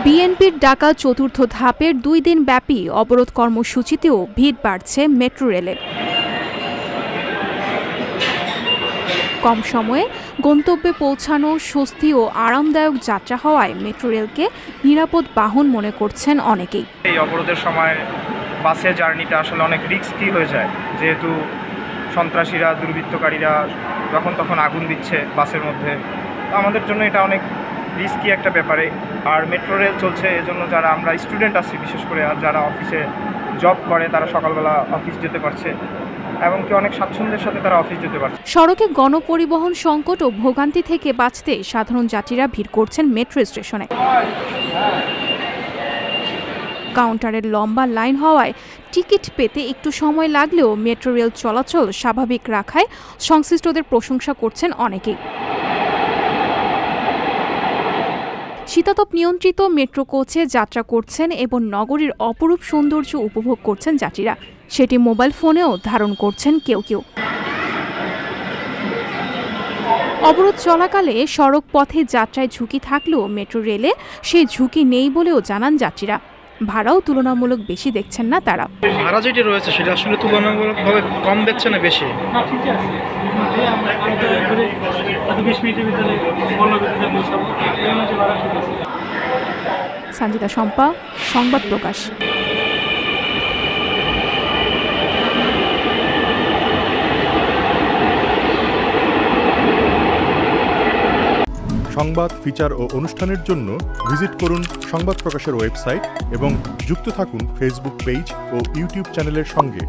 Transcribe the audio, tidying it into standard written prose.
বিএনপির ডাকা চতুর্থ ধাপের 2 দিন ব্যাপী অবরোধ কর্মসূচিতেও ভিড় বাড়ছে মেট্রো রেলের। কম সময়ে গন্তব্যে পৌঁছানো স্বস্তি ও আরামদায়ক যাত্রা হওয়ায় মেট্রো রেলকে নিরাপদ বাহন মনে করছেন অনেকেই। এই অবরোধের সময় বাসের জার্নিটা আসলে অনেক রিস্কি হয়ে যায়, যেহেতু সন্ত্রাসীরা দুর্বৃত্তকারীরা যখন তখন আগুন দিচ্ছে বাসের মধ্যে। আমাদের জন্য এটা অনেক রিস্কি একটা ব্যাপারে। আর মেট্রো রেল চলছে এজন্য যারা আমরা স্টুডেন্ট আছি বিশেষ করে, আর যারা অফিসে জব করে তারা সকালবেলা অফিস যেতে পারছে এবং কি অনেক স্বাচ্ছন্দ্যের সাথে তারা অফিস যেতে পারছে। সড়কে গণপরিবহন সংকট ও ভোগান্তি থেকে বাঁচতে সাধারণ যাত্রীরা ভিড় করছেন মেট্রো স্টেশনে। কাউন্টারের লম্বা লাইন হওয়ায় টিকিট পেতে একটু সময় লাগলেও মেট্রো রেল চলাচল স্বাভাবিক রাখায় সংশ্লিষ্টদের প্রশংসা করছেন অনেকেই। শীতাতপ নিয়ন্ত্রিত মেট্রো কোচে যাত্রা করছেন এবং নগরীর অপরূপ সৌন্দর্য উপভোগ করছেন যাত্রীরা, সেটি মোবাইল ফোনেও ধারণ করছেন কেউ কেউ। অবরোধ চলাকালে সড়ক পথে যাত্রায় ঝুঁকি থাকলেও মেট্রো রেলে সেই ঝুঁকি নেই বলেও জানান যাত্রীরা। ভাড়াও তুলনামূলক বেশি দেখছেন না তারা। ভাড়া যেটি রয়েছে সেটা আসলে তুলনামূলকভাবে কম দেখছে না বেশি? সঞ্জিতা শম্পা, সংবাদ প্রকাশ। সংবাদ, ফিচার ও অনুষ্ঠানের জন্য ভিজিট করুন সংবাদ প্রকাশের ওয়েবসাইট এবং যুক্ত থাকুন ফেসবুক পেজ ও ইউটিউব চ্যানেলের সঙ্গে।